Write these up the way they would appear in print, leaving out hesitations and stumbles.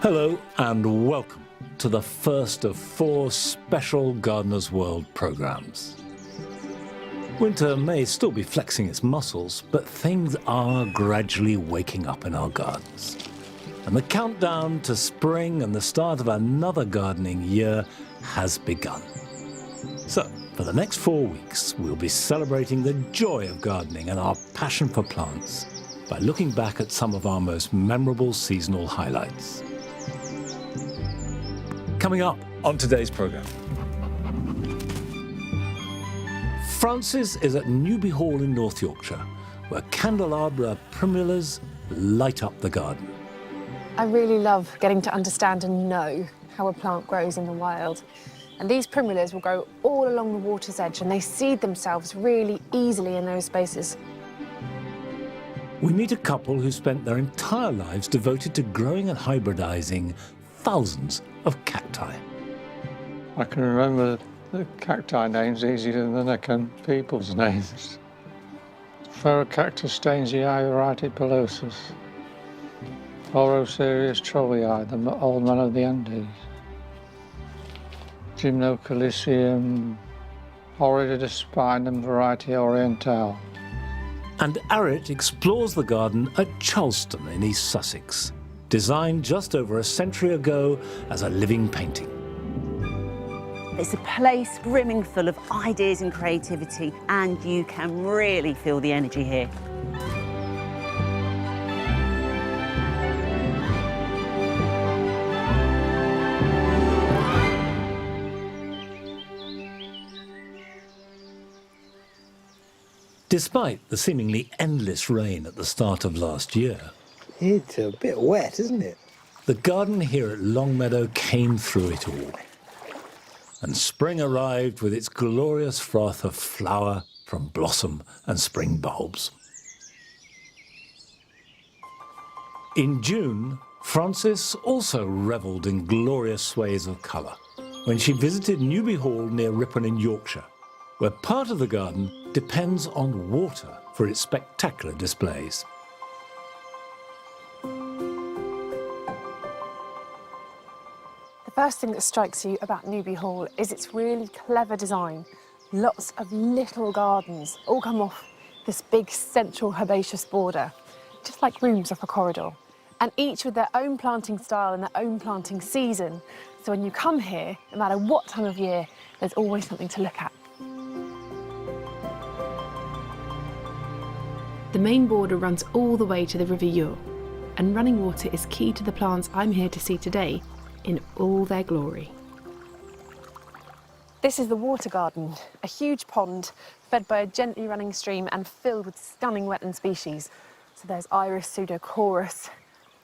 Hello and welcome to the first of 4 special Gardener's World programmes. Winter may still be flexing its muscles, but things are gradually waking up in our gardens. And the countdown to spring and the start of another gardening year has begun. So, for the next 4 weeks, we'll be celebrating the joy of gardening and our passion for plants by looking back at some of our most memorable seasonal highlights. Coming up on today's programme. Frances is at Newby Hall in North Yorkshire, where Candelabra primulas light up the garden. I really love getting to understand and know how a plant grows in the wild. And these primulas will grow all along the water's edge and they seed themselves really easily in those spaces. We meet a couple who spent their entire lives devoted to growing and hybridising thousands of cacti. I can remember the cacti names easier than I can people's names. Ferrocactus stainsii, Arit Anderson. Oroserius trowii, the old man of the Andes. Gymnocalicium, Horridespinum variety orientale. And Arit explores the garden at Charleston in East Sussex, designed just over a century ago as a living painting. It's a place brimming full of ideas and creativity, and you can really feel the energy here. Despite the seemingly endless rain at the start of last year, it's a bit wet, isn't it? the garden here at Longmeadow came through it all. And spring arrived with its glorious froth of flower from blossom and spring bulbs. In June, Frances also revelled in glorious sways of colour when she visited Newby Hall near Ripon in Yorkshire, where part of the garden depends on water for its spectacular displays. The first thing that strikes you about Newby Hall is its really clever design. Lots of little gardens all come off this big central herbaceous border, just like rooms off a corridor, and each with their own planting style and their own planting season. So when you come here, no matter what time of year, there's always something to look at. The main border runs all the way to the River Ure, and running water is key to the plants I'm here to see today in all their glory. This is the water garden, a huge pond fed by a gently running stream and filled with stunning wetland species. So there's Iris pseudochorus,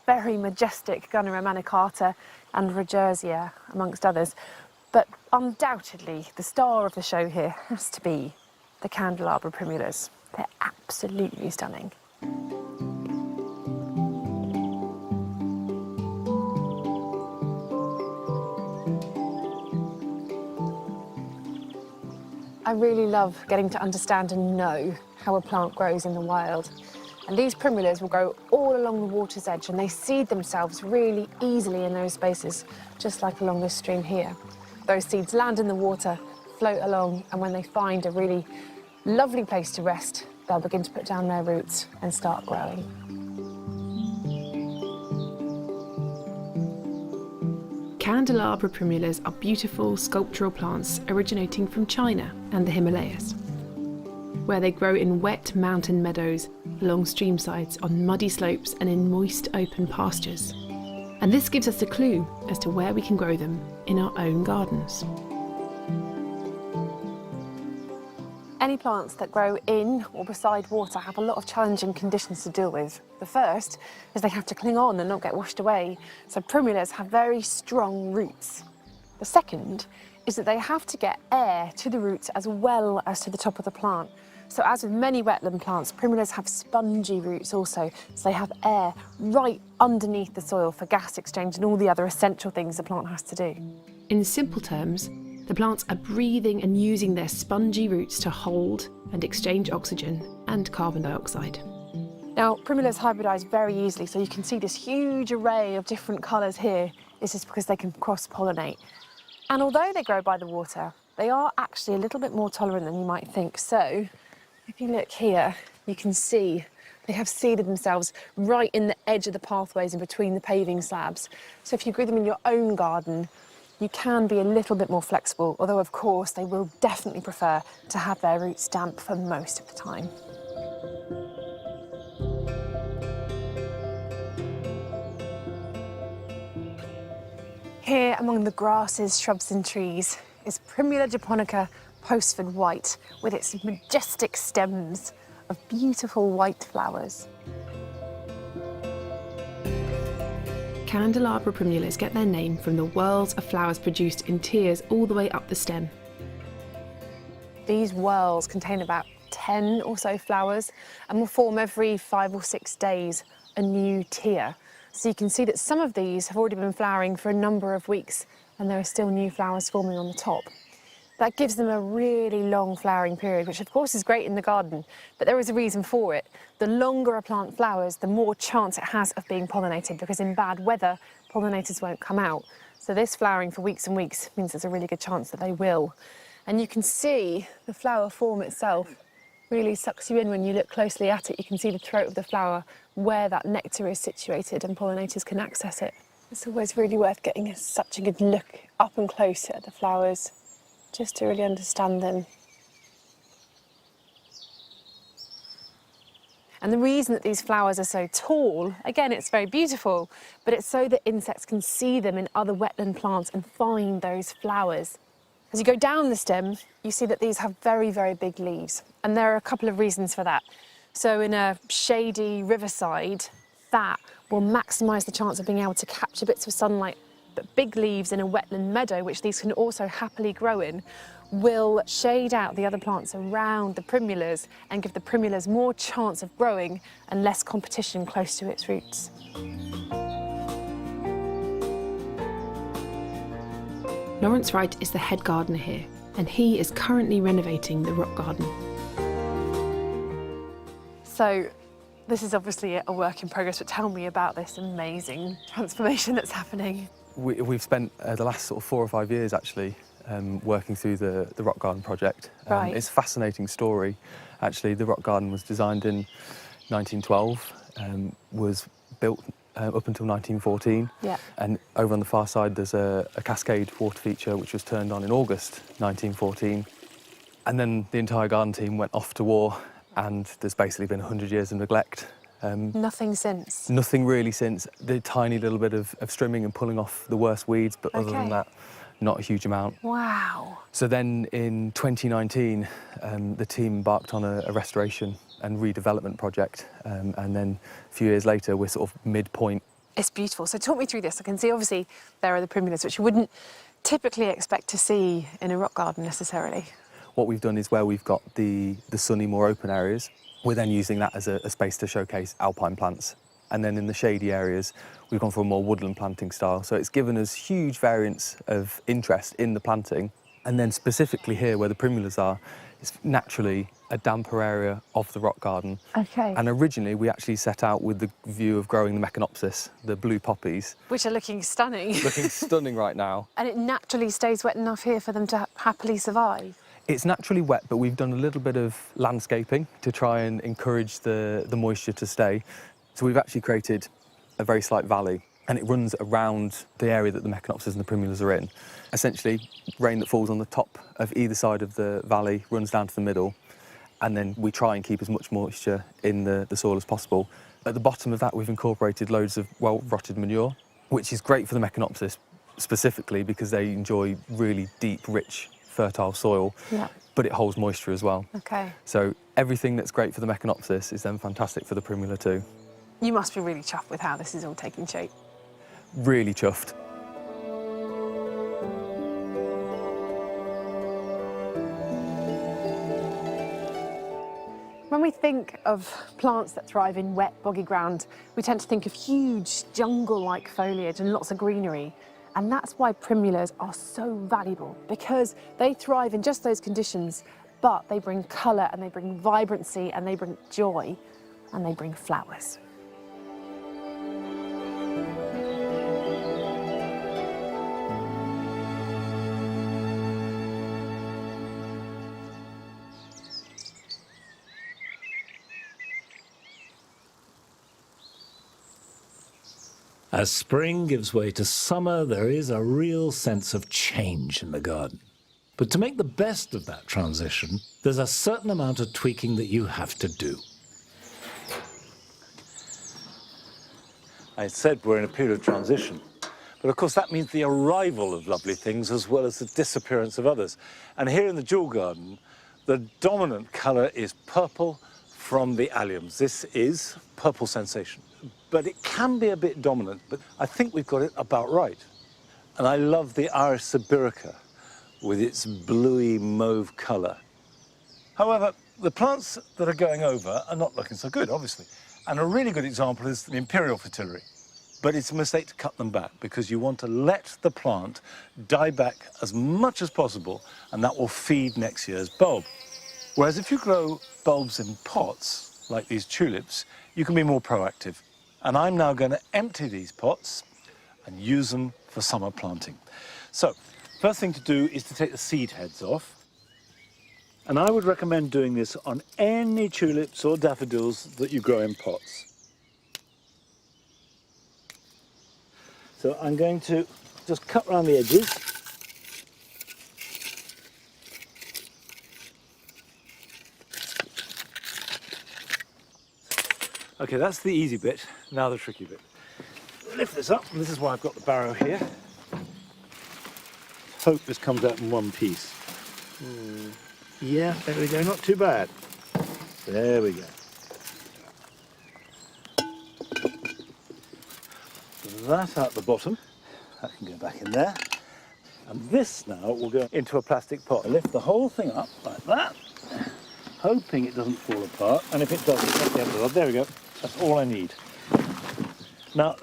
very majestic Gunnera manicata and Regerzia, amongst others. But undoubtedly, the star of the show here has to be the Candelabra primulas. They're absolutely stunning. I really love getting to understand and know how a plant grows in the wild. And these primulas will grow all along the water's edge and they seed themselves really easily in those spaces, just like along this stream here. Those seeds land in the water, float along, and when they find a really lovely place to rest, they'll begin to put down their roots and start growing. Candelabra primulas are beautiful sculptural plants originating from China and the Himalayas, where they grow in wet mountain meadows, along streamsides, on muddy slopes and in moist open pastures. And this gives us a clue as to where we can grow them in our own gardens. Any plants that grow in or beside water have a lot of challenging conditions to deal with. The first is they have to cling on and not get washed away, so primulas have very strong roots. The second is that they have to get air to the roots as well as to the top of the plant. So as with many wetland plants, primulas have spongy roots also, so they have air right underneath the soil for gas exchange and all the other essential things the plant has to do. In simple terms, the plants are breathing and using their spongy roots to hold and exchange oxygen and carbon dioxide. Now, primulas hybridise very easily, so you can see this huge array of different colours here. This is because they can cross-pollinate. And although they grow by the water, they are actually a little bit more tolerant than you might think. So, if you look here, you can see they have seeded themselves right in the edge of the pathways and between the paving slabs. So if you grew them in your own garden, you can be a little bit more flexible, although of course they will definitely prefer to have their roots damp for most of the time. Here among the grasses, shrubs and trees is Primula japonica postford white with its majestic stems of beautiful white flowers. Candelabra primulas get their name from the whorls of flowers produced in tiers all the way up the stem. These whorls contain about 10 or so flowers and will form every 5 or 6 days a new tier. So you can see that some of these have already been flowering for a number of weeks and there are still new flowers forming on the top. That gives them a really long flowering period, which of course is great in the garden, but there is a reason for it. The longer a plant flowers, the more chance it has of being pollinated, because in bad weather, pollinators won't come out. So this flowering for weeks and weeks means there's a really good chance that they will. And you can see the flower form itself really sucks you in when you look closely at it. You can see the throat of the flower, where that nectar is situated, and pollinators can access it. It's always really worth getting such a good look up and close at the flowers, just to really understand them. And the reason that these flowers are so tall, again, it's very beautiful, but it's so that insects can see them in other wetland plants and find those flowers. As you go down the stem, you see that these have very, very big leaves. And there are a couple of reasons for that. So in a shady riverside, that will maximise the chance of being able to capture bits of sunlight. But big leaves in a wetland meadow, which these can also happily grow in, will shade out the other plants around the primulas and give the primulas more chance of growing and less competition close to its roots. Lawrence Wright is the head gardener here, and he is currently renovating the rock garden. So this is obviously a work in progress, but tell me about this amazing transformation that's happening. We've spent the last sort of 4 or 5 years actually working through the rock garden project. Right. It's a fascinating story. Actually, the rock garden was designed in 1912, was built up until 1914. Yeah. And over on the far side, there's a cascade water feature which was turned on in August 1914. And then the entire garden team went off to war, and there's basically been 100 years of neglect. Nothing since? Nothing really since. The tiny little bit of trimming and pulling off the worst weeds, but other than that, not a huge amount. Wow. So then in 2019, the team embarked on a restoration and redevelopment project, and then a few years later, we're sort of midpoint. It's beautiful. So talk me through this. I can see, obviously, there are the primulas, which you wouldn't typically expect to see in a rock garden necessarily. What we've done is where we've got the sunny, more open areas, we're then using that as a space to showcase alpine plants. And then in the shady areas, we've gone for a more woodland planting style. So it's given us huge variance of interest in the planting. And then specifically here, where the primulas are, it's naturally a damper area of the rock garden. Okay. And originally, we actually set out with the view of growing the Meconopsis, the blue poppies. Which are looking stunning. Looking stunning right now. And it naturally stays wet enough here for them to happily survive. It's naturally wet, but we've done a little bit of landscaping to try and encourage the moisture to stay. So we've actually created a very slight valley, and it runs around the area that the Meconopsis and the primulas are in. Essentially, rain that falls on the top of either side of the valley runs down to the middle, and then we try and keep as much moisture in the soil as possible. At the bottom of that, we've incorporated loads of well-rotted manure, which is great for the Meconopsis specifically because they enjoy really deep, rich, fertile soil, but it holds moisture as well. Okay. So everything that's great for the Meconopsis is then fantastic for the primula too. You must be really chuffed with how this is all taking shape. Really chuffed. When we think of plants that thrive in wet, boggy ground, we tend to think of huge jungle-like foliage and lots of greenery. And that's why primulas are so valuable, because they thrive in just those conditions, but they bring colour and they bring vibrancy and they bring joy. and they bring flowers. As spring gives way to summer, there is a real sense of change in the garden. But to make the best of that transition, there's a certain amount of tweaking that you have to do. I said we're in a period of transition, but of course that means the arrival of lovely things as well as the disappearance of others. And here in the Jewel Garden, the dominant colour is purple from the alliums. This is purple sensation. But it can be a bit dominant, but I think we've got it about right. And I love the Iris sibirica with its bluey mauve colour. However, the plants that are going over are not looking so good, obviously. And a really good example is the Imperial Fritillary. But it's a mistake to cut them back because you want to let the plant die back as much as possible, and that will feed next year's bulb. Whereas if you grow bulbs in pots, like these tulips, you can be more proactive. And I'm now going to empty these pots and use them for summer planting. So, first thing to do is to take the seed heads off. And I would recommend doing this on any tulips or daffodils that you grow in pots. So I'm going to just cut around the edges. Okay, that's the easy bit. Now the tricky bit. Lift this up, and this is why I've got the barrow here. Hope this comes out in one piece. Yeah, there we go, not too bad. There we go. That out the bottom, that can go back in there. And this now will go into a plastic pot. I lift the whole thing up like that, hoping it doesn't fall apart. And if it does, it's at the end of the rod. There we go. That's all I need. Now,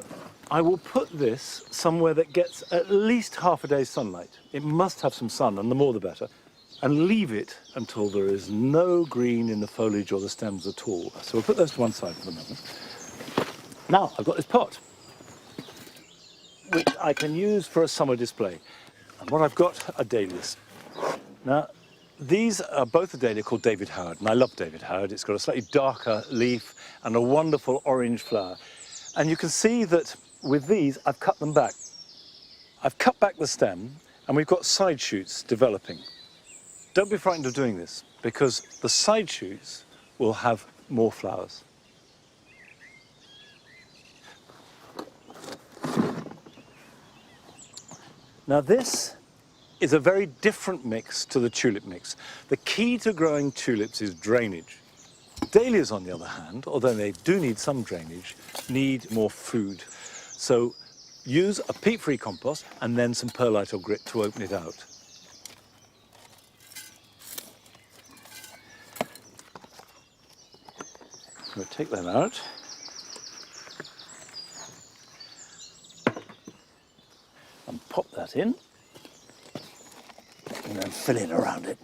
I will put this somewhere that gets at least half a day's sunlight. It must have some sun, and the more the better. And leave it until there is no green in the foliage or the stems at all. So we'll put those to one side for the moment. Now, I've got this pot, which I can use for a summer display. And what I've got are dahlias. Now, these are both a dahlia called David Howard, and I love David Howard. It's got a slightly darker leaf and a wonderful orange flower. And you can see that with these, I've cut them back. I've cut back the stem, and we've got side shoots developing. Don't be frightened of doing this, because the side shoots will have more flowers. Now this is a very different mix to the tulip mix. The key to growing tulips is drainage. Dahlias, on the other hand, although they do need some drainage, need more food. So use a peat-free compost and then some perlite or grit to open it out. We'll take that out. And pop that in. And then fill in around it.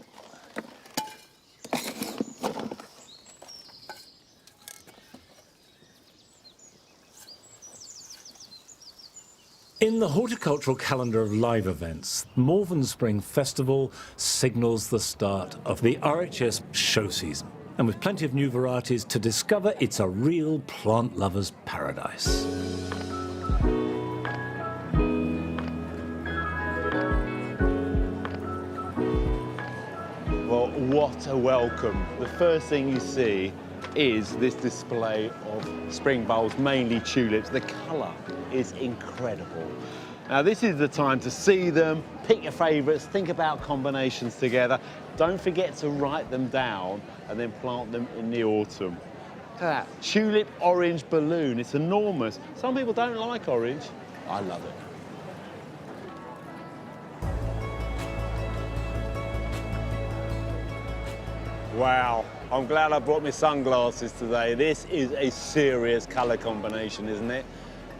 In the horticultural calendar of live events, Malvern Spring Festival signals the start of the herbaceous show season. And with plenty of new varieties to discover, it's a real plant lover's paradise. Well, what a welcome. The first thing you see is this display of spring bulbs, mainly tulips. The colour is incredible. Now, this is the time to see them, pick your favourites, think about combinations together. Don't forget to write them down and then plant them in the autumn. Look at that, tulip orange balloon. It's enormous. Some people don't like orange. I love it. Wow, I'm glad I brought my sunglasses today. This is a serious colour combination, isn't it?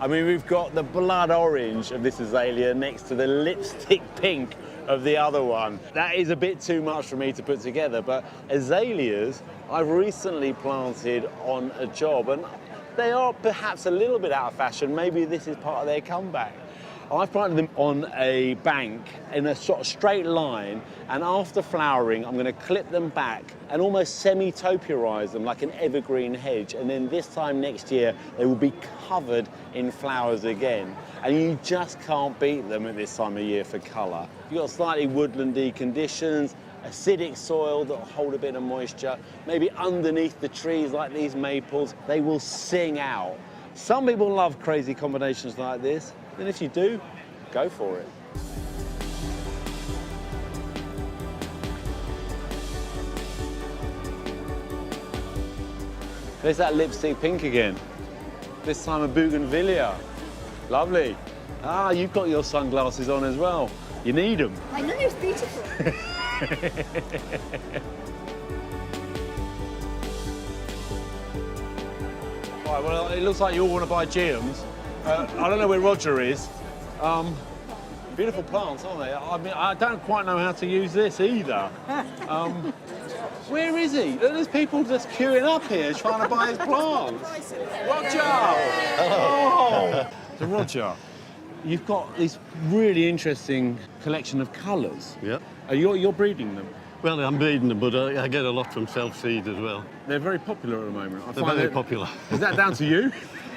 I mean, we've got the blood orange of this azalea next to the lipstick pink of the other one. That is a bit too much for me to put together, but azaleas I've recently planted on a job, and they are perhaps a little bit out of fashion. Maybe this is part of their comeback. I've planted them on a bank in a sort of straight line, and after flowering, I'm going to clip them back and almost semi-topiarize them like an evergreen hedge. And then this time next year, they will be covered in flowers again. And you just can't beat them at this time of year for colour. You've got slightly woodlandy conditions, acidic soil that will hold a bit of moisture, maybe underneath the trees like these maples, they will sing out. Some people love crazy combinations like this. And if you do, go for it. There's that lipstick pink again. This time a bougainvillea. Lovely. Ah, you've got your sunglasses on as well. You need them. I know, it's beautiful. Right, well, it looks like you all want to buy geums. I don't know where Roger is. Beautiful plants, aren't they? I mean, I don't quite know how to use this either. Where is he? There's people just queuing up here trying to buy his plants. Roger! Oh! So Roger, you've got this really interesting collection of colours. Yeah. You're breeding them? Well, I'm breeding them, but I get a lot from self-seed as well. They're very popular at the moment. They're very popular. Is that down to you?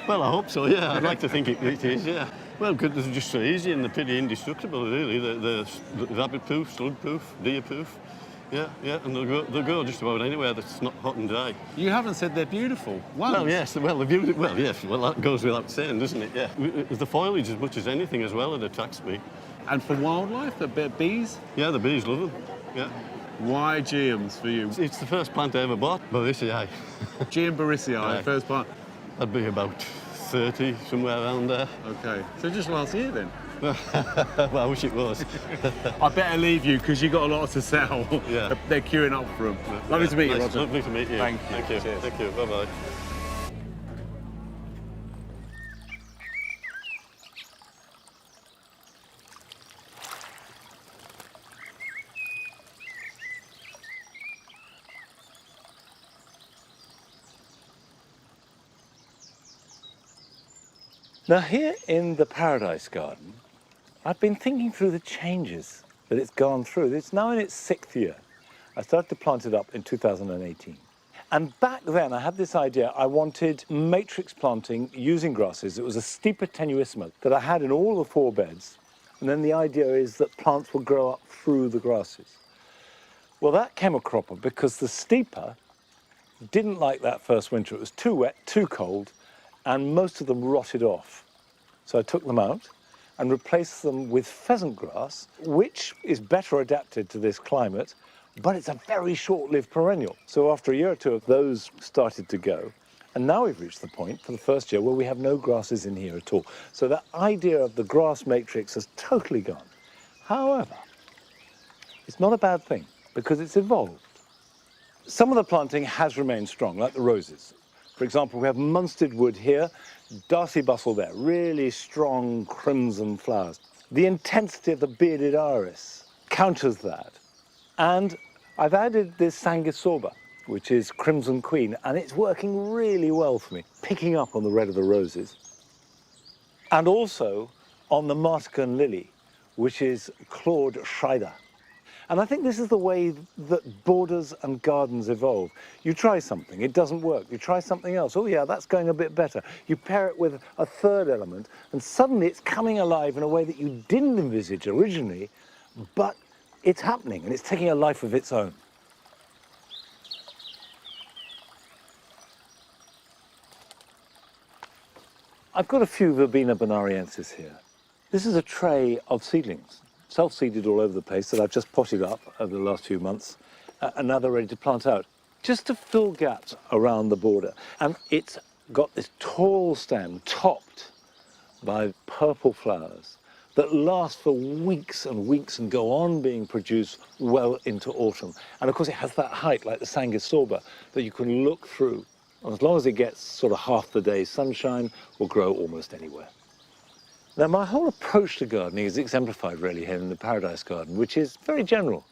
Well, I hope so, yeah. I'd like to think it is, yeah. Well, good, they're just so easy and they're pretty indestructible, really. They're rabbit-proof, slug-proof, deer-proof. Yeah, yeah, and they'll go just about anywhere that's not hot and dry. You haven't said they're beautiful. Once. Well, yes, well, they're beautiful. Well, yes, well, that goes without saying, doesn't it? Yeah. It's the foliage as much as anything as well that attracts me. And for wildlife, the bees? Yeah, the bees love them, yeah. Why geums for you? It's the first plant I ever bought, Borisii. Geum Borisii, Aye. first plant. That'd be about 30, somewhere around there. Okay, so just last year then? Well, I wish it was. I better leave you because you've got a lot to sell. Yeah. They're queuing up for them. Lovely to meet you, Roger. Lovely to meet you. Thank you. Thank you. Cheers. Thank you. Bye-bye. Now here in the Paradise Garden, I've been thinking through the changes that it's gone through. It's now in its 6th year. I started to plant it up in 2018. And back then I had this idea, I wanted matrix planting using grasses. It was a steeper tenuissima that I had in all the 4 beds. And then the idea is that plants will grow up through the grasses. Well, that came a cropper because the steeper didn't like that first winter. It was too wet, too cold, and most of them rotted off. So I took them out and replaced them with pheasant grass, which is better adapted to this climate, but it's a very short-lived perennial. So after a year or 2 of those started to go, and now we've reached the point for the first year where we have no grasses in here at all. So that idea of the grass matrix has totally gone. However, it's not a bad thing because it's evolved. Some of the planting has remained strong, like the roses. For example, we have Munstead wood here, Darcy bustle there, really strong crimson flowers. The intensity of the bearded iris counters that. And I've added this Sanguisorba, which is Crimson Queen, and it's working really well for me, picking up on the red of the roses. And also on the Martican lily, which is Claude Schreider. And I think this is the way that borders and gardens evolve. You try something, it doesn't work. You try something else, oh yeah, that's going a bit better. You pair it with a third element, and suddenly it's coming alive in a way that you didn't envisage originally, but it's happening, and it's taking a life of its own. I've got a few Verbena bonariensis here. This is a tray of seedlings, self-seeded all over the place that I've just potted up over the last few months, and now they're ready to plant out, just to fill gaps around the border. And it's got this tall stem topped by purple flowers that last for weeks and weeks and go on being produced well into autumn. And of course it has that height like the Sanguisorba that you can look through. And as long as it gets sort of half the day's sunshine, will grow almost anywhere. Now, my whole approach to gardening is exemplified really here in the Paradise Garden, which is very general.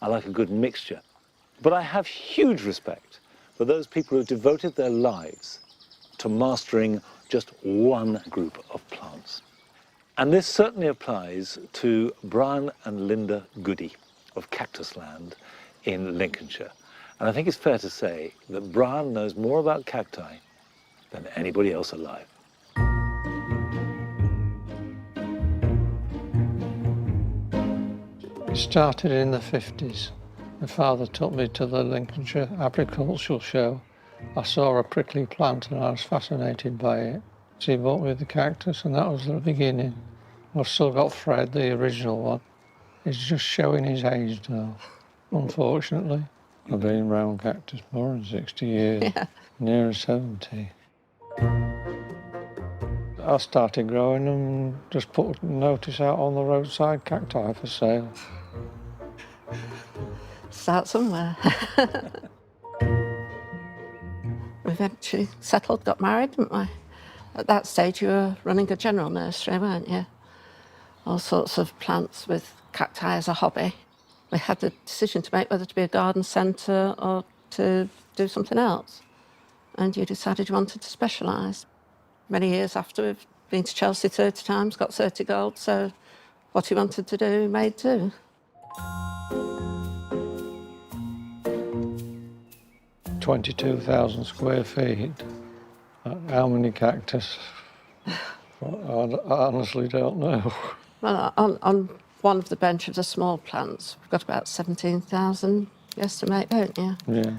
I like a good mixture. But I have huge respect for those people who have devoted their lives to mastering just one group of plants. And this certainly applies to Brian and Linda Goody of Cactus Land in Lincolnshire. And I think it's fair to say that Brian knows more about cacti than anybody else alive. It started in the 50s. My father took me to the Lincolnshire Agricultural Show. I saw a prickly plant and I was fascinated by it. So he bought me the cactus and that was the beginning. I've still got Fred, the original one. He's just showing his age now, unfortunately. I've been around cactus more than 60 years, near 70. I started growing them and just put a notice out on the roadside, cacti for sale. Start somewhere. We eventually settled, got married, didn't we? At that stage you were running a general nursery, weren't you? All sorts of plants with cacti as a hobby. We had the decision to make whether to be a garden centre or to do something else. And you decided you wanted to specialise. Many years after, we've been to Chelsea 30 times, got 30 gold, so what he wanted to do, he made do. 22,000 square feet. How many cactus? I honestly don't know. Well, on one of the bench of the small plants, we've got about 17,000, you estimate, don't you? Yeah.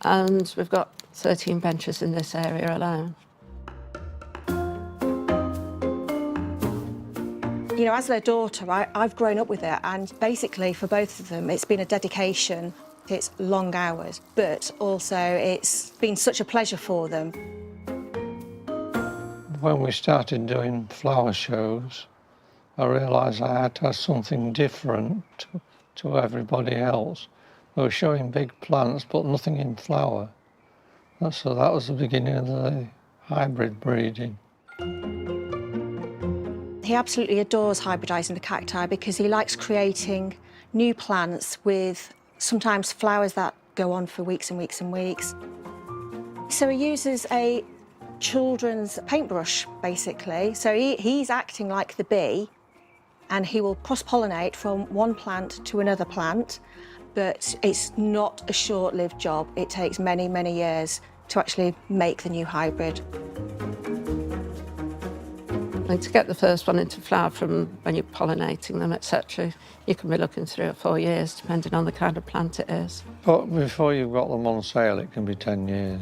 And we've got 13 benches in this area alone. You know, as their daughter, I've grown up with it, and basically for both of them, it's been a dedication. It's long hours, but also it's been such a pleasure for them. When we started doing flower shows, I realised I had to have something different to everybody else. We were showing big plants, but nothing in flower. So that was the beginning of the hybrid breeding. He absolutely adores hybridising the cacti because he likes creating new plants with sometimes flowers that go on for weeks and weeks and weeks. So he uses a children's paintbrush, basically. So he's acting like the bee, and he will cross-pollinate from one plant to another plant, but it's not a short-lived job. It takes many, many years to actually make the new hybrid. And to get the first one into flower from when you're pollinating them, etc., you can be looking 3 or 4 years, depending on the kind of plant it is. But before you've got them on sale, it can be 10 years.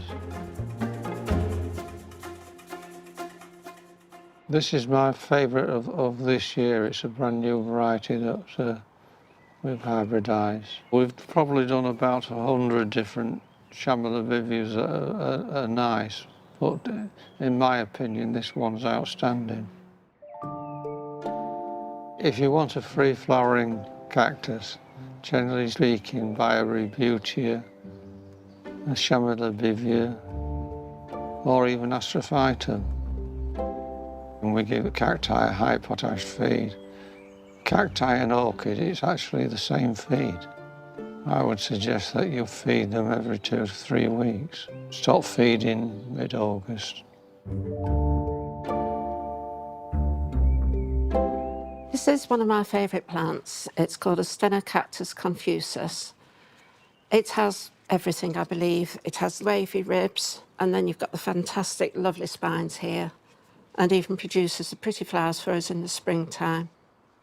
This is my favourite of this year. It's a brand new variety that we've hybridised. We've probably done about 100 different Chamelevivias that are nice, but in my opinion, this one's outstanding. If you want a free-flowering cactus, generally speaking, buy a Rebutia, a Chamelevivia, or even Astrophytum. And we give cacti a high potash feed. Cacti and orchid, it's actually the same feed. I would suggest that you feed them every 2 to 3 weeks. Stop feeding mid-August. This is one of my favourite plants. It's called a Stenocactus confusus. It has everything, I believe. It has wavy ribs, and then you've got the fantastic, lovely spines here, and even produces the pretty flowers for us in the springtime.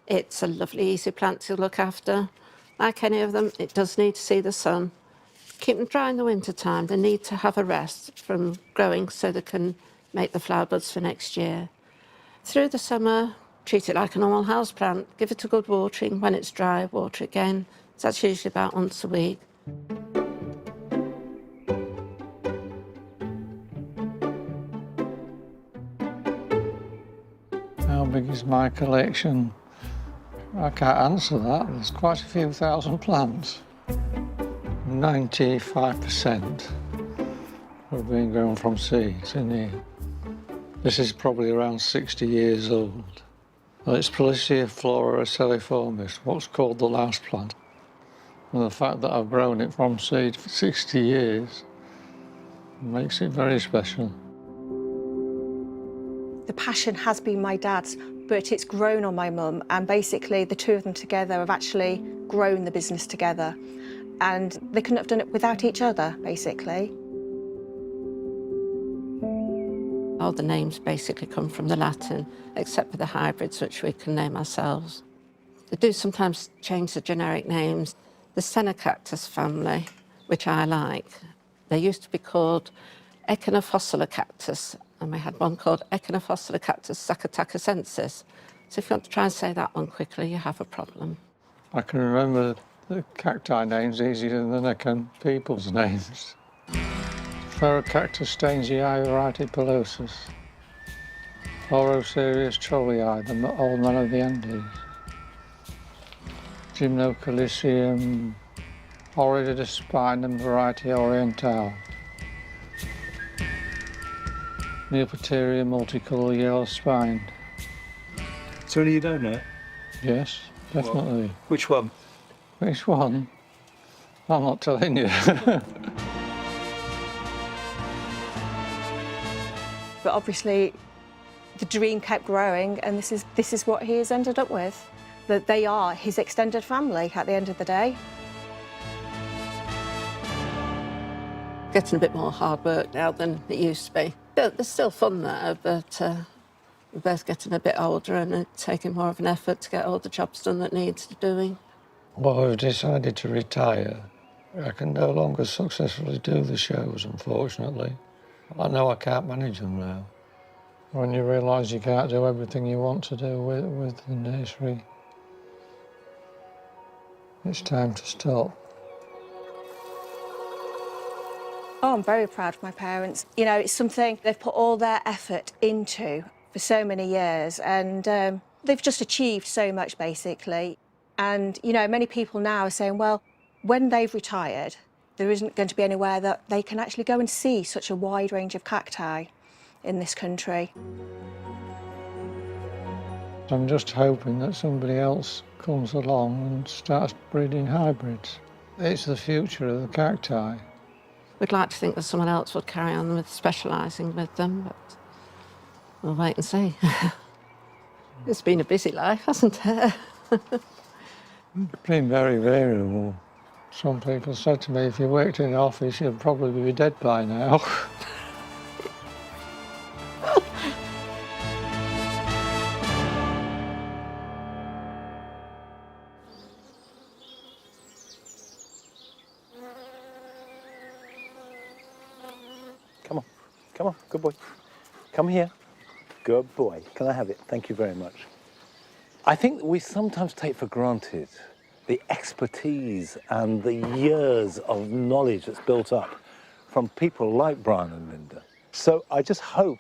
It's a lovely, easy plant to look after. Like any of them, it does need to see the sun. Keep them dry in the winter time. They need to have a rest from growing so they can make the flower buds for next year. Through the summer, treat it like a normal house plant. Give it a good watering. When it's dry, water again. So that's usually about once a week. How big is my collection? I can't answer that. There's quite a few thousand plants. 95% have been grown from seeds in here. This is probably around 60 years old. Well, it's Flora acelliformis, what's called the last plant. And the fact that I've grown it from seed for 60 years makes it very special. The passion has been my dad's, but it's grown on my mum, and basically the two of them together have actually grown the business together. And they couldn't have done it without each other, basically. All the names basically come from the Latin, except for the hybrids, which we can name ourselves. They do sometimes change the generic names. The Stenocactus family, which I like, they used to be called Echinophosilocactus, and we had one called Echinophosilocactus zacatacensis. So if you want to try and say that one quickly, you have a problem. I can remember the cacti names easier than I can people's names. Ferrocactus stainsii Arit Anderson, Oroserius trollii, the old man of the Andes, Gymnocalicium horridespinum variety orientale, Neopateria multicolour yellow spined. So you don't know? Yes, definitely. Well, which one? Which one? I'm not telling you. But obviously, the dream kept growing, and this is what he has ended up with. That they are his extended family at the end of the day. Getting a bit more hard work now than it used to be. They're still fun there, but we're both getting a bit older and it's taking more of an effort to get all the jobs done that needs doing. Well, I've decided to retire. I can no longer successfully do the shows, unfortunately. I know I can't manage them now. When you realise you can't do everything you want to do with the nursery, it's time to stop. Oh, I'm very proud of my parents. You know, it's something they've put all their effort into for so many years, and they've just achieved so much, basically. And, you know, many people now are saying, well, when they've retired, there isn't going to be anywhere that they can actually go and see such a wide range of cacti in this country. I'm just hoping that somebody else comes along and starts breeding hybrids. It's the future of the cacti. We'd like to think that someone else would carry on with specialising with them, but we'll wait and see. It's been a busy life, hasn't it? It's been very variable. Some people said to me, if you worked in an office, you'd probably be dead by now. Come on, good boy. Come here. Good boy. Can I have it? Thank you very much. I think we sometimes take for granted the expertise and the years of knowledge that's built up from people like Brian and Linda. So I just hope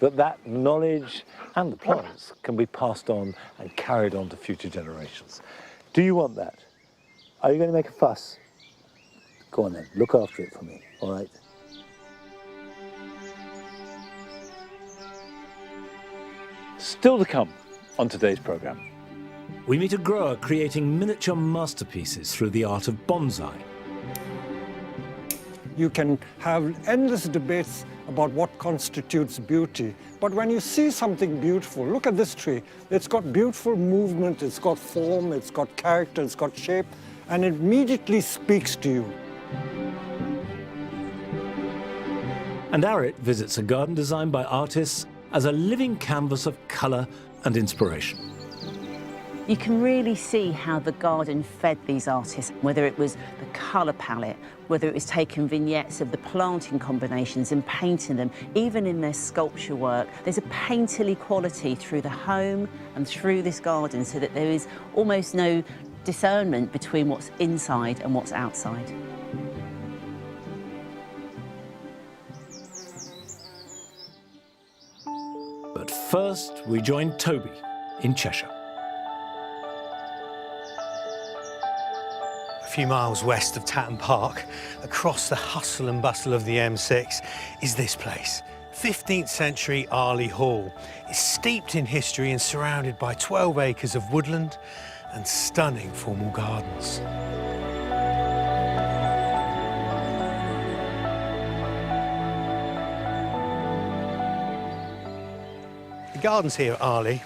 that that knowledge and the plants can be passed on and carried on to future generations. Do you want that? Are you going to make a fuss? Go on then, look after it for me, all right? Still to come on today's programme. We meet a grower creating miniature masterpieces through the art of bonsai. You can have endless debates about what constitutes beauty, but when you see something beautiful, look at this tree. It's got beautiful movement, it's got form, it's got character, it's got shape, and it immediately speaks to you. And Arit visits a garden designed by artists as a living canvas of colour and inspiration. You can really see how the garden fed these artists, whether it was the colour palette, whether it was taking vignettes of the planting combinations and painting them, even in their sculpture work. There's a painterly quality through the home and through this garden, so that there is almost no discernment between what's inside and what's outside. But first, we join Toby in Cheshire. A few miles west of Tatton Park, across the hustle and bustle of the M6, is this place, 15th century Arley Hall is steeped in history and surrounded by 12 acres of woodland and stunning formal gardens. The gardens here at Arley,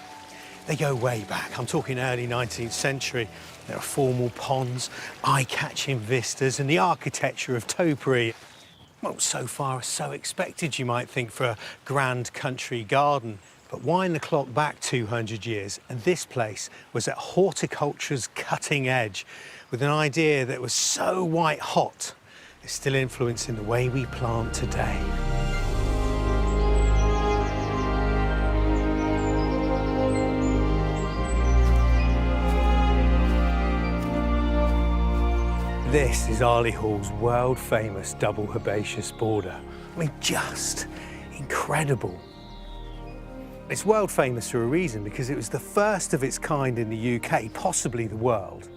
they go way back. I'm talking early 19th century. There are formal ponds, eye-catching vistas and the architecture of topiary. Well, so far, so expected, you might think, for a grand country garden. But wind the clock back 200 years, and this place was at horticulture's cutting edge, with an idea that was so white hot, it's still influencing the way we plant today. This is Arley Hall's world-famous double herbaceous border. I mean, just incredible. It's world-famous for a reason, because it was the first of its kind in the UK, possibly the world.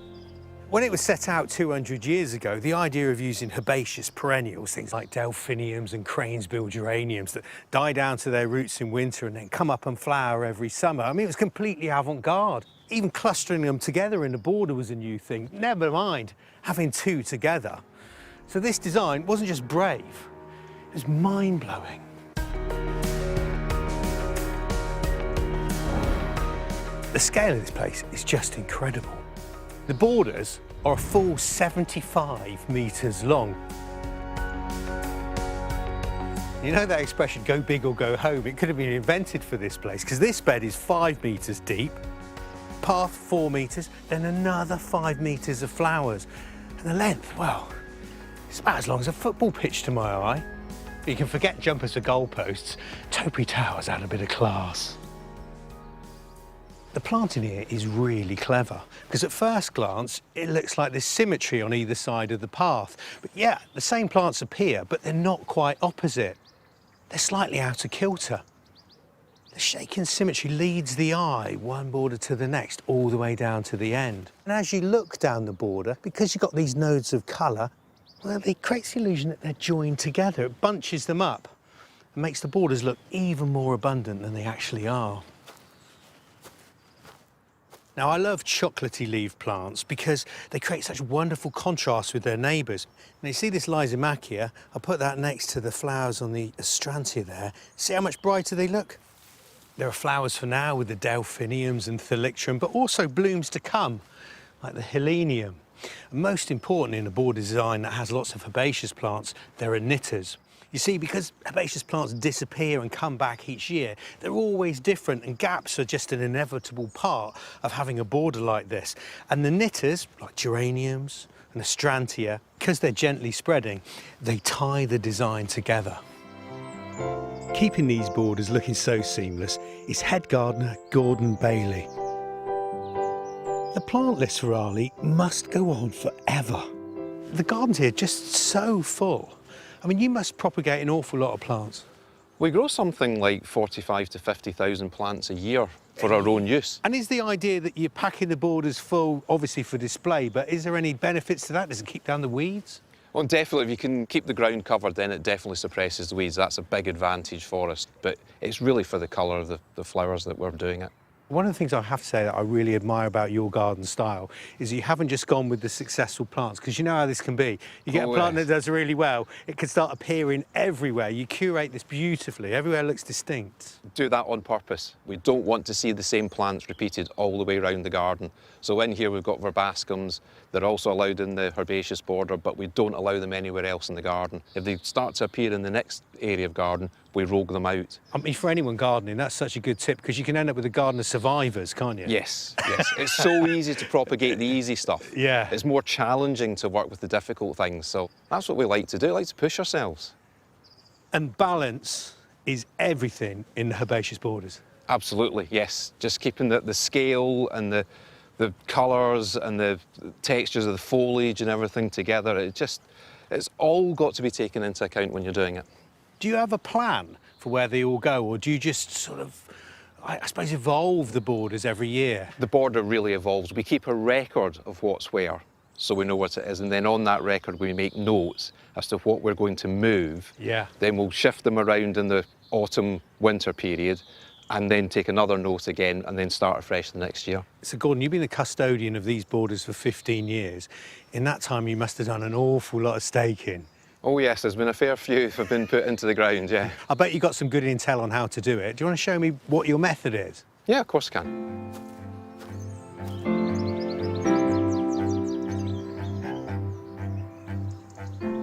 When it was set out 200 years ago, the idea of using herbaceous perennials, things like delphiniums and cranesbill geraniums that die down to their roots in winter and then come up and flower every summer, I mean, it was completely avant-garde. Even clustering them together in the border was a new thing, never mind having two together. So this design wasn't just brave, it was mind-blowing. The scale of this place is just incredible. The borders are a full 75 metres long. You know that expression, go big or go home? It could have been invented for this place, because this bed is 5 metres deep, path 4 metres, then another 5 metres of flowers. And the length, well, it's about as long as a football pitch to my eye. You can forget jumpers for goalposts. Toby Towers add a bit of class. The planting here is really clever, because at first glance, it looks like there's symmetry on either side of the path. But yeah, the same plants appear, but they're not quite opposite. They're slightly out of kilter. The shaken symmetry leads the eye, one border to the next, all the way down to the end. And as you look down the border, because you've got these nodes of colour, well, it creates the illusion that they're joined together. It bunches them up and makes the borders look even more abundant than they actually are. Now, I love chocolatey leaf plants because they create such wonderful contrast with their neighbours. Now, you see this Lysomachia? I'll put that next to the flowers on the Astrantia there. See how much brighter they look? There are flowers for now with the delphiniums and thalictrum, but also blooms to come, like the helenium. And most important in a border design that has lots of herbaceous plants, there are knitters. You see, because herbaceous plants disappear and come back each year, they're always different, and gaps are just an inevitable part of having a border like this. And the knitters, like geraniums and Astrantia, because they're gently spreading, they tie the design together. Keeping these borders looking so seamless is head gardener Gordon Bailey. The plant list for Arley must go on forever. The gardens here are just so full. I mean, you must propagate an awful lot of plants. We grow something like 45 to 50,000 plants a year for our own use. And is the idea that you're packing the borders full, obviously for display, but is there any benefits to that? Does it keep down the weeds? Well, definitely, if you can keep the ground covered, then it definitely suppresses the weeds. That's a big advantage for us, but it's really for the colour of the flowers that we're doing it. One of the things I have to say that I really admire about your garden style is you haven't just gone with the successful plants, because you know how this can be. You get a plant that does really well, it can start appearing everywhere. You curate this beautifully, everywhere looks distinct. Do that on purpose. We don't want to see the same plants repeated all the way around the garden. So in here we've got verbascums. They're also allowed in the herbaceous border, but we don't allow them anywhere else in the garden. If they start to appear in the next area of garden, we rogue them out. I mean, for anyone gardening, that's such a good tip, because you can end up with a garden of survivors, can't you? Yes, yes. It's so easy to propagate the easy stuff. Yeah. It's more challenging to work with the difficult things, so that's what we like to do. We like to push ourselves. And balance is everything in the herbaceous borders. Absolutely, yes. Just keeping the scale and the colours and the textures of the foliage and everything together. It's all got to be taken into account when you're doing it. Do you have a plan for where they all go, or do you just sort of, I suppose, evolve the borders every year? The border really evolves. We keep a record of what's where. so we know what it is, and then on that record we make notes as to what we're going to move. Yeah. Then we'll shift them around in the autumn winter period, and then take another note again, and then start afresh the next year. So Gordon, you've been the custodian of these borders for 15 years. In that time you must have done an awful lot of staking. Oh yes, there's been a fair few have been put into the ground, yeah. I bet you got some good intel on how to do it. Do you want to show me what your method is? Yeah, of course I can.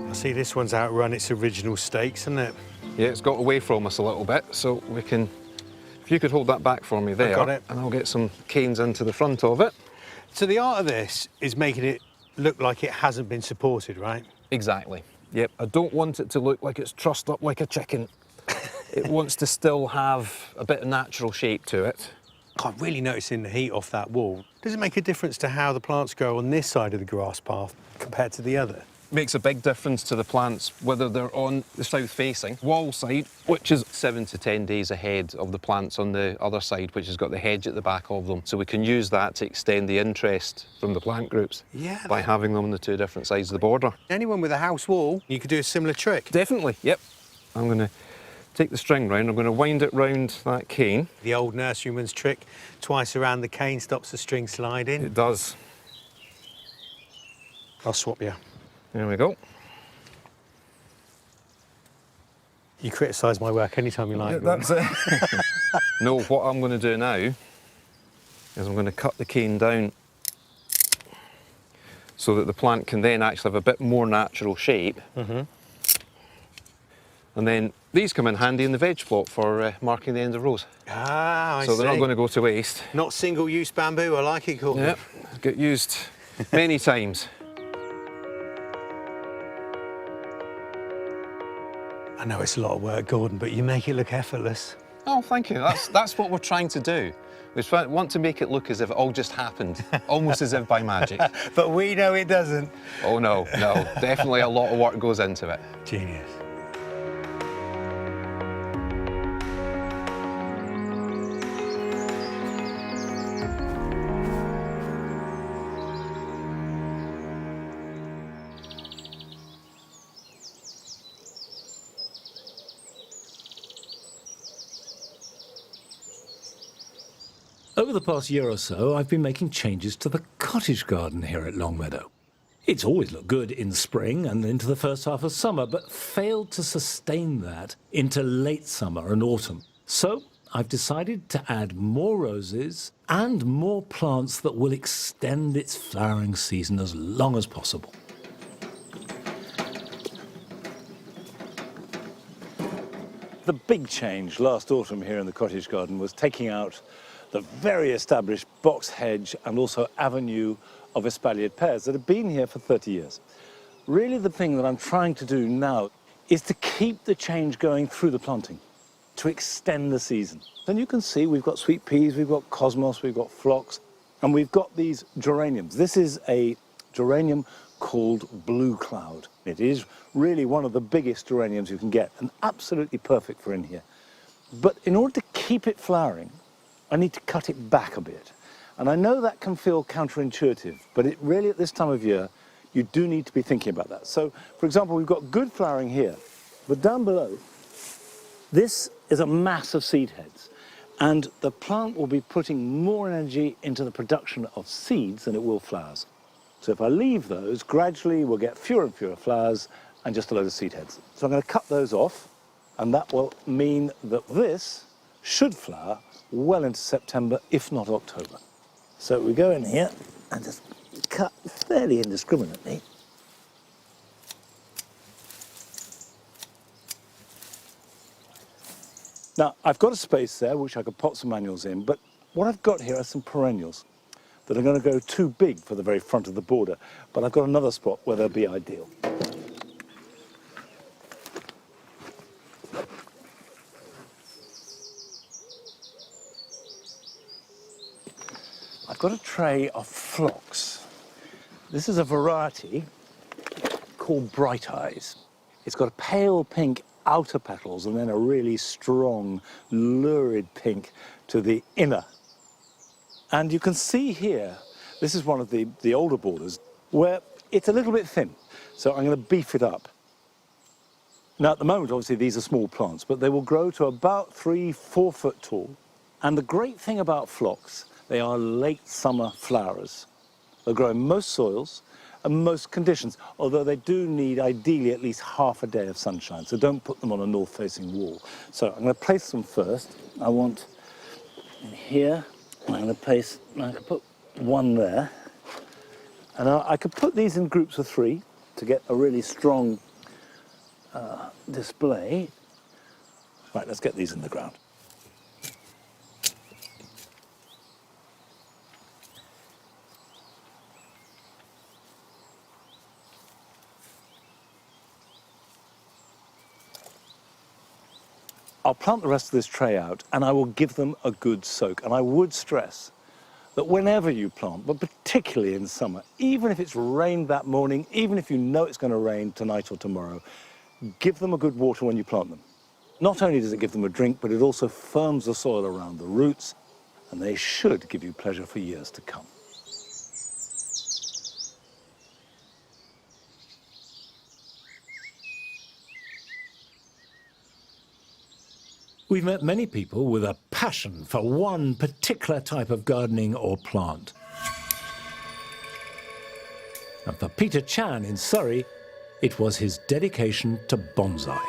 I see this one's outrun its original stakes, isn't it? Yeah, it's got away from us a little bit, so we can... If you could hold that back for me there, got it. and I'll get some canes into the front of it. So the art of this is making it look like it hasn't been supported, right? Exactly. Yep, I don't want it to look like it's trussed up like a chicken. It wants to still have a bit of natural shape to it. I'm really noticing the heat off that wall. Does it make a difference to how the plants grow on this side of the grass path compared to the other? Makes a big difference to the plants whether they're on the south-facing wall side, which is 7 to 10 days ahead of the plants on the other side, which has got the hedge at the back of them. So we can use that to extend the interest from the plant groups by having them on the two different sides of the border. Anyone with a house wall, you could do a similar trick. Definitely, yep. I'm going to take the string round, I'm going to wind it round that cane. The old nurseryman's trick, twice around the cane stops the string sliding. It does. I'll swap you. There we go. You criticise my work anytime you like. Yeah, that's it. No, what I'm going to do now is I'm going to cut the cane down so that the plant can then actually have a bit more natural shape. And then these come in handy in the veg plot for marking the end of rows. Ah, I see. So they're not going to go to waste. Not single-use bamboo, I like it, Gordon. Yep, get used many times. I know it's a lot of work, Gordon, but you make it look effortless. Oh, thank you. That's what we're trying to do. We want to make it look as if it all just happened, almost as if by magic. But we know it doesn't. Oh, no, no. Definitely a lot of work goes into it. Genius. Over the past year or so, I've been making changes to the cottage garden here at Longmeadow. It's always looked good in spring and into the first half of summer, but failed to sustain that into late summer and autumn. So I've decided to add more roses and more plants that will extend its flowering season as long as possible. The big change last autumn here in the cottage garden was taking out the very established box hedge and also avenue of espaliered pears that have been here for 30 years. Really the thing that I'm trying to do now is to keep the change going through the planting, to extend the season. And you can see we've got sweet peas, we've got cosmos, we've got phlox, and we've got these geraniums. This is a geranium called Blue Cloud. It is really one of the biggest geraniums you can get and absolutely perfect for in here. But in order to keep it flowering, I need to cut it back a bit. And I know that can feel counterintuitive, but it really, at this time of year, you do need to be thinking about that. So, for example, we've got good flowering here, but down below, this is a mass of seed heads. And the plant will be putting more energy into the production of seeds than it will flowers. So if I leave those, gradually we'll get fewer and fewer flowers and just a load of seed heads. So I'm going to cut those off, and that will mean that this should flower well into September, if not October. So we go in here and just cut fairly indiscriminately. Now, I've got a space there which I could pop some annuals in, but what I've got here are some perennials that are going to go too big for the very front of the border, but I've got another spot where they'll be ideal. I've got a tray of phlox. This is a variety called Bright Eyes. It's got a pale pink outer petals and then a really strong, lurid pink to the inner. And you can see here, this is one of the older borders. where it's a little bit thin. So I'm going to beef it up. Now, at the moment, obviously, these are small plants, but they will grow to about 3-4 foot tall. And the great thing about phlox, they are late summer flowers. They'll grow in most soils and most conditions, although they do need, ideally, at least half a day of sunshine. So don't put them on a north-facing wall. So I'm going to place them first. I want in here, I'm going to place, I can put one there. And I could put these in groups of 3 to get a really strong display. Right, let's get these in the ground. I'll plant the rest of this tray out and I will give them a good soak. And I would stress that whenever you plant, but particularly in summer, even if it's rained that morning, even if you know it's going to rain tonight or tomorrow, give them a good water when you plant them. Not only does it give them a drink, but it also firms the soil around the roots, and they should give you pleasure for years to come. We've met many people with a passion for one particular type of gardening or plant. And for Peter Chan in Surrey, it was his dedication to bonsai.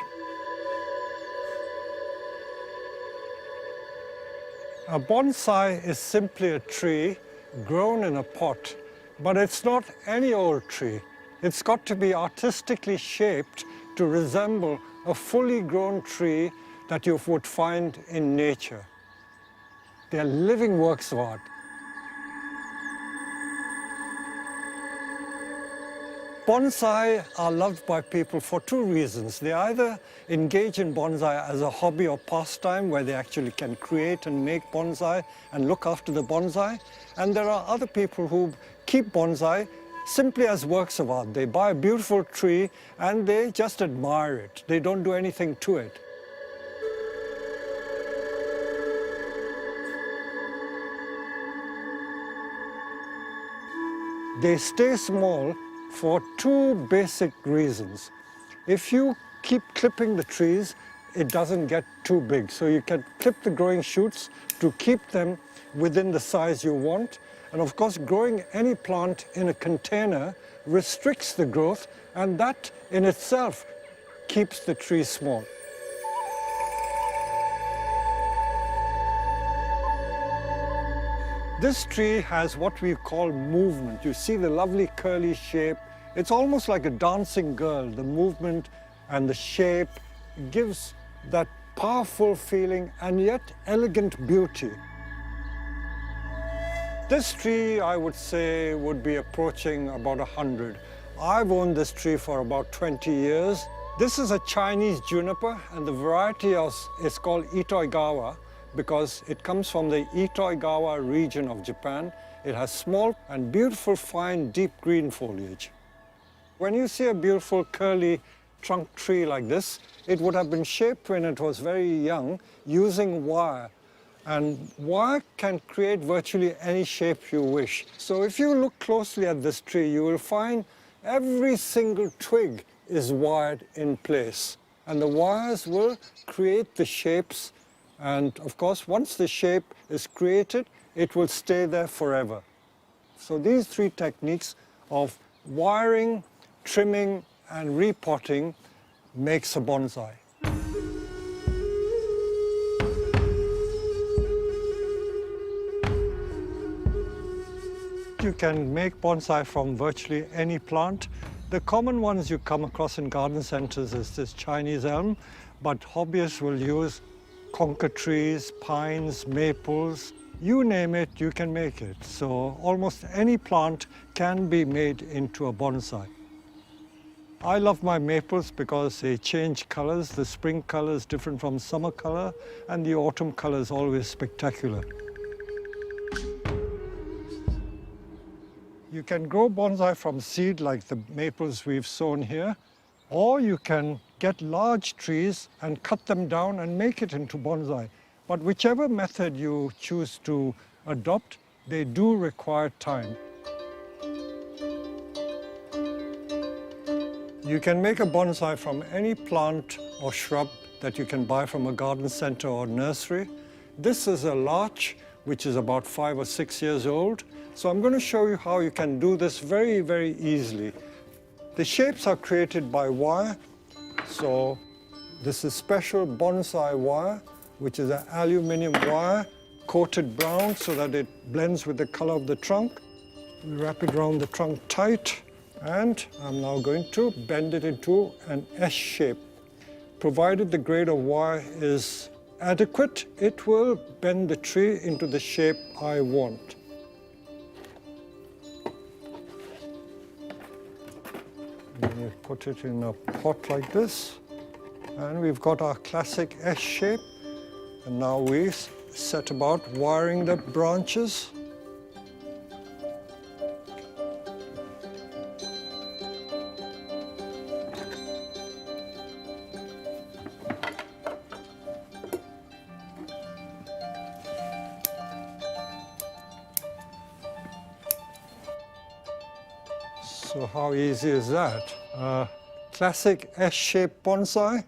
A bonsai is simply a tree grown in a pot, but it's not any old tree. It's got to be artistically shaped to resemble a fully grown tree that you would find in nature. They're living works of art. Bonsai are loved by people for 2 reasons. They either engage in bonsai as a hobby or pastime, where they actually can create and make bonsai and look after the bonsai. And there are other people who keep bonsai simply as works of art. They buy a beautiful tree and they just admire it. They don't do anything to it. They stay small for 2 basic reasons. If you keep clipping the trees, it doesn't get too big. So you can clip the growing shoots to keep them within the size you want. And of course, growing any plant in a container restricts the growth, and that in itself keeps the tree small. This tree has what we call movement. You see the lovely curly shape. It's almost like a dancing girl. The movement and the shape gives that powerful feeling and yet elegant beauty. This tree, I would say, would be approaching about 100. I've owned this tree for about 20 years. This is a Chinese juniper, and the variety is called Itoigawa, because it comes from the Itoigawa region of Japan. It has small and beautiful, fine, deep green foliage. When you see a beautiful curly trunk tree like this, it would have been shaped when it was very young using wire. And wire can create virtually any shape you wish. So if you look closely at this tree, you will find every single twig is wired in place. And the wires will create the shapes. And of course, once the shape is created, it will stay there forever. So these 3 techniques of wiring, trimming, and repotting makes a bonsai. You can make bonsai from virtually any plant. The common ones you come across in garden centers is this Chinese elm, but hobbyists will use conker trees, pines, maples. You name it, you can make it. So almost any plant can be made into a bonsai. I love my maples because they change colors. The spring color is different from summer color, and the autumn color is always spectacular. You can grow bonsai from seed like the maples we've sown here, or you can get large trees and cut them down and make it into bonsai. But whichever method you choose to adopt, they do require time. You can make a bonsai from any plant or shrub that you can buy from a garden centre or nursery. This is a larch, which is about 5 or 6 years old. So I'm going to show you how you can do this very, very easily. The shapes are created by wire. So this is special bonsai wire, which is an aluminium wire coated brown so that it blends with the color of the trunk. We wrap it around the trunk tight, and I'm now going to bend it into an S shape. Provided the grade of wire is adequate, it will bend the tree into the shape I want. And you put it in a pot like this, and we've got our classic S shape. And now we set about wiring the branches. So how easy is that? Classic S-shaped bonsai,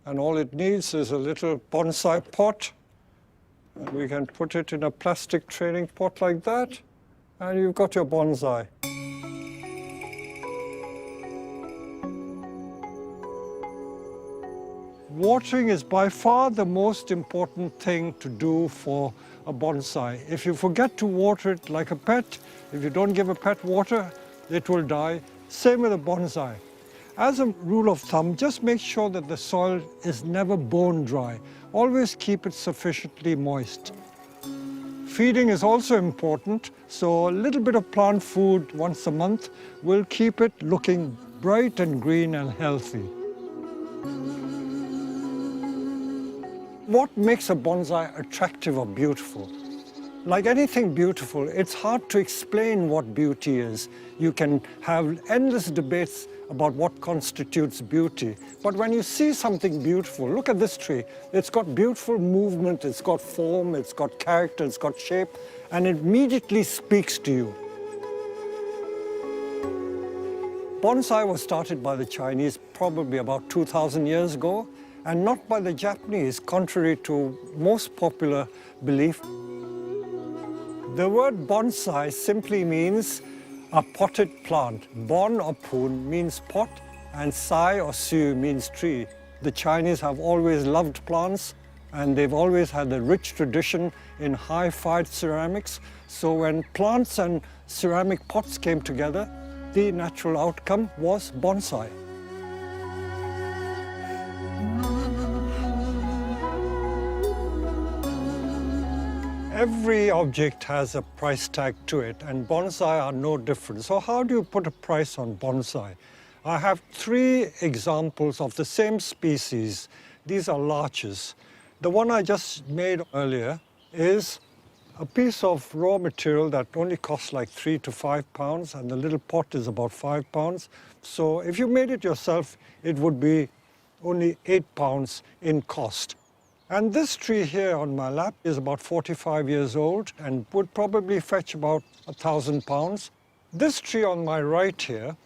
and all it needs is a little bonsai pot. And we can put it in a plastic training pot like that, and you've got your bonsai. Watering is by far the most important thing to do for a bonsai. If you forget to water it like a pet, if you don't give a pet water, it will die. Same with a bonsai. As a rule of thumb, just make sure that the soil is never bone dry. Always keep it sufficiently moist. Feeding is also important, so a little bit of plant food once a month will keep it looking bright and green and healthy. What makes a bonsai attractive or beautiful? Like anything beautiful, it's hard to explain what beauty is. You can have endless debates about what constitutes beauty. But when you see something beautiful, look at this tree. It's got beautiful movement, it's got form, it's got character, it's got shape, and it immediately speaks to you. Bonsai was started by the Chinese probably about 2,000 years ago, and not by the Japanese, contrary to most popular belief. The word bonsai simply means a potted plant. Bon or pun means pot, and sai or su means tree. The Chinese have always loved plants, and they've always had a rich tradition in high-fired ceramics. So when plants and ceramic pots came together, the natural outcome was bonsai. Every object has a price tag to it, and bonsai are no different. So how do you put a price on bonsai? I have 3 examples of the same species. These are larches. The one I just made earlier is a piece of raw material that only costs like £3 to £5, and the little pot is about £5. So if you made it yourself, it would be only £8 in cost. And this tree here on my lap is about 45 years old and would probably fetch about £1,000. This tree on my right here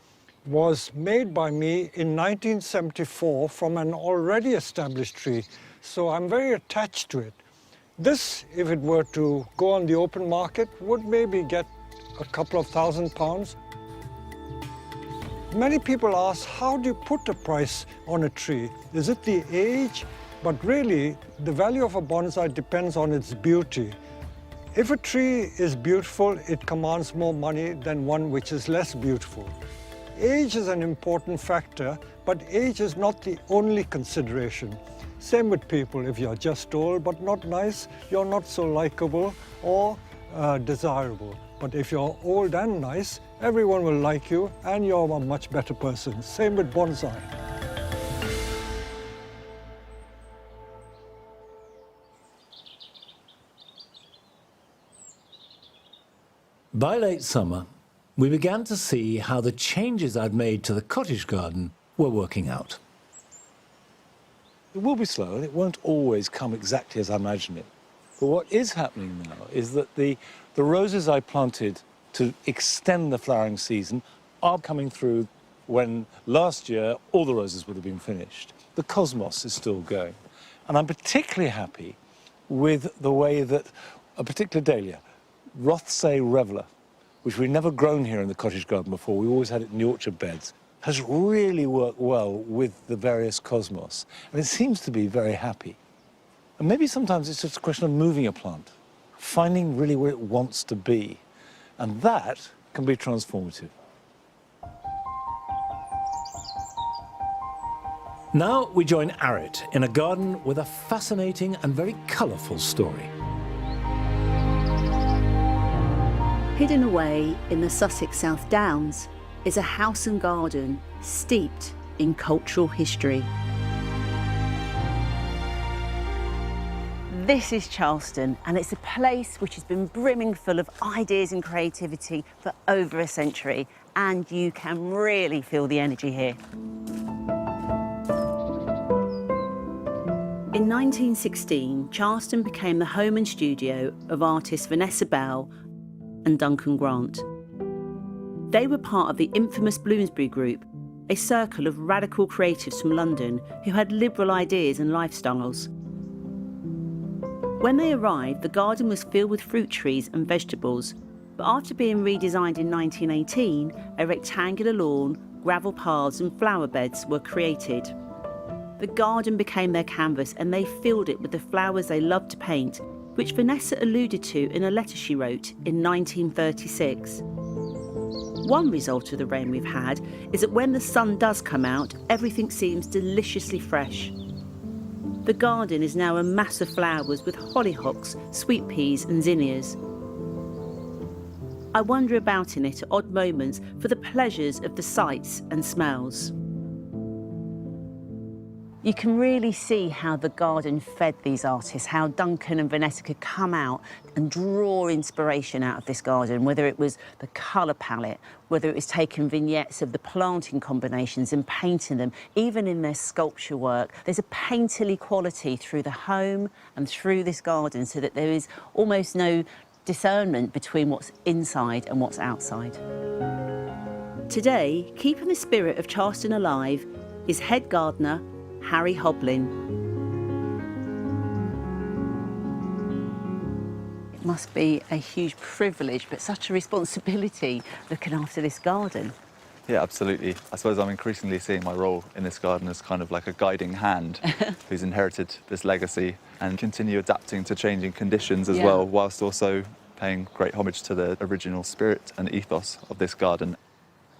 was made by me in 1974 from an already established tree, so I'm very attached to it. This, if it were to go on the open market, would maybe get a couple of £1,000. Many people ask, how do you put a price on a tree? Is it the age? But really, the value of a bonsai depends on its beauty. If a tree is beautiful, it commands more money than one which is less beautiful. Age is an important factor, but age is not the only consideration. Same with people. If you're just old but not nice, you're not so likable or desirable. But if you're old and nice, everyone will like you and you're a much better person. Same with bonsai. By late summer, we began to see how the changes I'd made to the cottage garden were working out. It will be slow, and it won't always come exactly as I imagine it. But what is happening now is that the roses I planted to extend the flowering season are coming through when last year all the roses would have been finished. The cosmos is still going. And I'm particularly happy with the way that a particular dahlia, Rothsay Reveller, which we've never grown here in the cottage garden before, we always had it in the orchard beds, has really worked well with the various cosmos. And it seems to be very happy. And maybe sometimes it's just a question of moving a plant, finding really where it wants to be. And that can be transformative. Now we join Arit in a garden with a fascinating and very colourful story. Hidden away in the Sussex South Downs is a house and garden steeped in cultural history. This is Charleston, and it's a place which has been brimming full of ideas and creativity for over a century, and you can really feel the energy here. In 1916, Charleston became the home and studio of artists Vanessa Bell and Duncan Grant. They were part of the infamous Bloomsbury Group, a circle of radical creatives from London who had liberal ideas and lifestyles. When they arrived, the garden was filled with fruit trees and vegetables, but after being redesigned in 1918, a rectangular lawn, gravel paths and flower beds were created. The garden became their canvas and they filled it with the flowers they loved to paint, which Vanessa alluded to in a letter she wrote in 1936. One result of the rain we've had is that when the sun does come out, everything seems deliciously fresh. The garden is now a mass of flowers with hollyhocks, sweet peas and zinnias. I wander about in it at odd moments for the pleasures of the sights and smells. You can really see how the garden fed these artists, how Duncan and Vanessa could come out and draw inspiration out of this garden, whether it was the colour palette, whether it was taking vignettes of the planting combinations and painting them, even in their sculpture work. There's a painterly quality through the home and through this garden so that there is almost no discernment between what's inside and what's outside. Today, keeping the spirit of Charleston alive is head gardener Harry Hoblin. It must be a huge privilege, but such a responsibility looking after this garden. Yeah, absolutely. I suppose I'm increasingly seeing my role in this garden as kind of like a guiding hand who's inherited this legacy and continue adapting to changing conditions as well, whilst also paying great homage to the original spirit and ethos of this garden.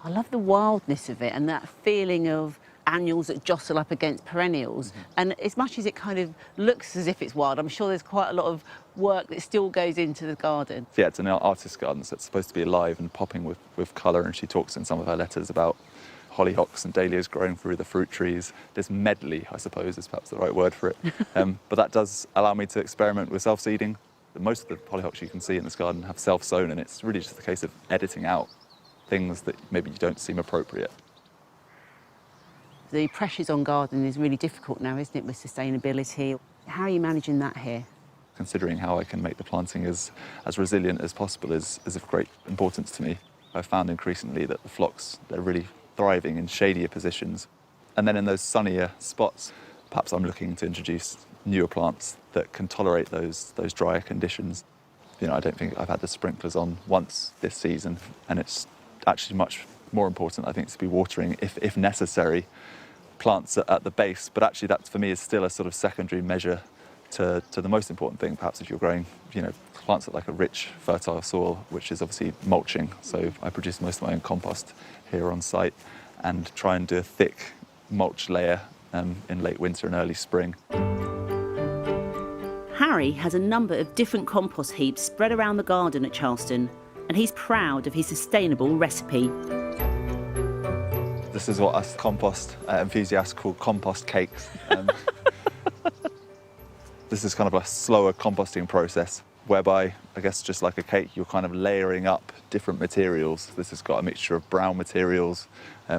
I love the wildness of it and that feeling of annuals that jostle up against perennials. And as much as it kind of looks as if it's wild, I'm sure there's quite a lot of work that still goes into the garden. Yeah, it's an artist's garden, so it's supposed to be alive and popping with colour, and she talks in some of her letters about hollyhocks and dahlias growing through the fruit trees. This medley, I suppose, is perhaps the right word for it. But that does allow me to experiment with self-seeding. Most of the hollyhocks you can see in this garden have self-sown, and it's really just a case of editing out things that maybe you don't seem appropriate. The pressures on gardening is really difficult now, isn't it, with sustainability? How are you managing that here? Considering how I can make the planting as resilient as possible is of great importance to me. I've found increasingly that the phlox, they're really thriving in shadier positions. And then in those sunnier spots, perhaps I'm looking to introduce newer plants that can tolerate those drier conditions. You know, I don't think I've had the sprinklers on once this season, and it's actually much more important, I think, to be watering, if necessary, plants at the base. But actually that, for me, is still a sort of secondary measure to the most important thing, perhaps, if you're growing, you know, plants that like a rich, fertile soil, which is obviously mulching. So I produce most of my own compost here on site and try and do a thick mulch layer in late winter and early spring. Harry has a number of different compost heaps spread around the garden at Charleston, and he's proud of his sustainable recipe. This is what us compost enthusiasts call compost cakes. This is kind of a slower composting process whereby, I guess just like a cake, you're kind of layering up different materials. This has got a mixture of brown materials,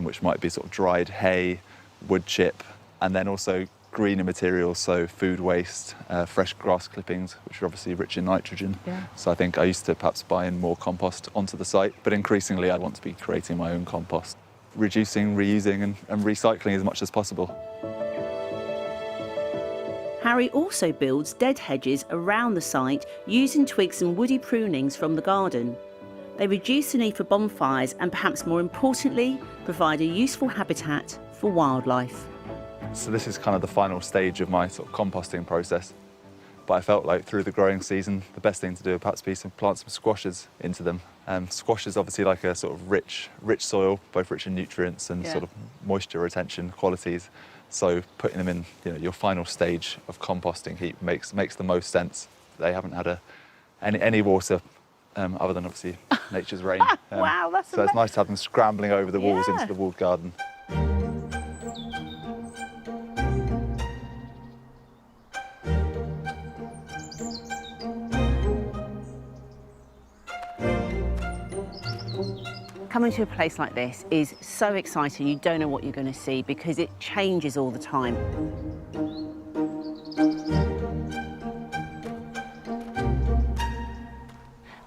which might be sort of dried hay, wood chip, and then also greener materials, so food waste, fresh grass clippings, which are obviously rich in nitrogen. Yeah. So I think I used to perhaps buy in more compost onto the site, but increasingly I want to be creating my own compost. reducing, reusing and recycling as much as possible. Harry also builds dead hedges around the site using twigs and woody prunings from the garden. They reduce the need for bonfires and, perhaps more importantly, provide a useful habitat for wildlife. So this is kind of the final stage of my sort of composting process. But I felt like through the growing season, the best thing to do would perhaps be to plant some squashes into them. Squash is obviously like a sort of rich soil, both rich in nutrients and sort of moisture retention qualities. So putting them in, your final stage of composting heap makes the most sense. They haven't had any water other than obviously nature's rain. Wow, that's so it's nice to have them scrambling over the walls into the walled garden. Coming to a place like this is so exciting. You don't know what you're going to see because it changes all the time.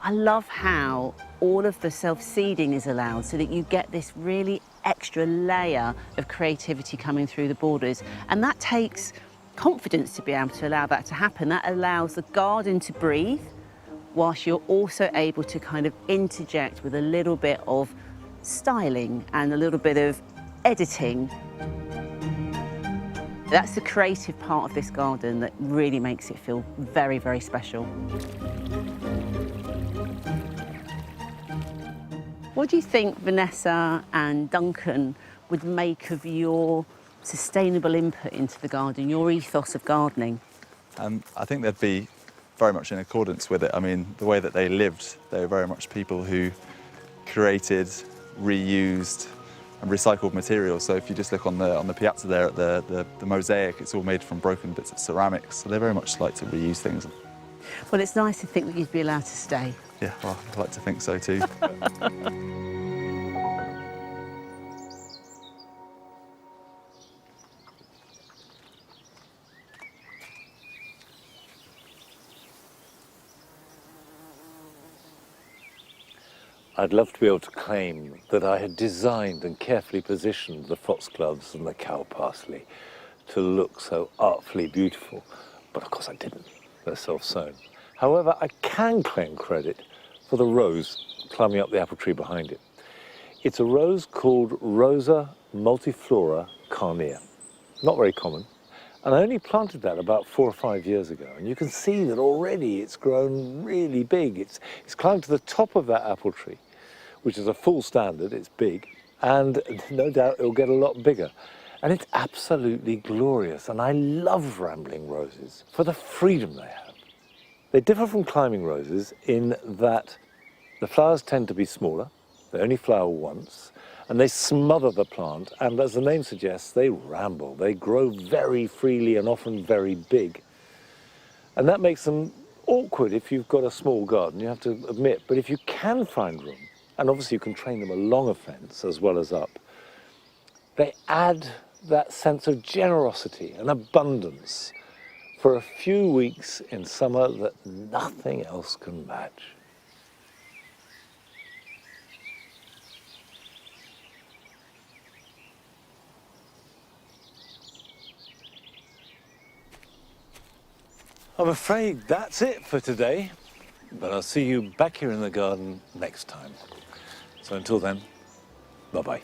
I love how all of the self-seeding is allowed so that you get this really extra layer of creativity coming through the borders. And that takes confidence to be able to allow that to happen. That allows the garden to breathe, whilst you're also able to kind of interject with a little bit of styling and a little bit of editing. That's the creative part of this garden that really makes it feel very, very special. What do you think Vanessa and Duncan would make of your sustainable input into the garden, your ethos of gardening? I think they'd be very much in accordance with it. I mean, the way that they lived, they were very much people who created, reused and recycled materials. So if you just look on the piazza there at the mosaic, it's all made from broken bits of ceramics. So they very much like to reuse things. Well, it's nice to think that you'd be allowed to stay. Yeah, well, I'd like to think so too. I'd love to be able to claim that I had designed and carefully positioned the foxgloves and the cow parsley to look so artfully beautiful, but of course I didn't. They're self-sown. However, I can claim credit for the rose climbing up the apple tree behind it. It's a rose called Rosa multiflora carnea. Not very common. And I only planted that about 4 or 5 years ago. And you can see that already it's grown really big. It's climbed to the top of that apple tree, which is a full standard. It's big. And no doubt it'll get a lot bigger. And it's absolutely glorious. And I love rambling roses for the freedom they have. They differ from climbing roses in that the flowers tend to be smaller. They only flower once. And they smother the plant, and as the name suggests, they ramble. They grow very freely and often very big. And that makes them awkward if you've got a small garden, you have to admit. But if you can find room, and obviously you can train them along a fence as well as up, they add that sense of generosity and abundance for a few weeks in summer that nothing else can match. I'm afraid that's it for today, but I'll see you back here in the garden next time. So until then, bye-bye.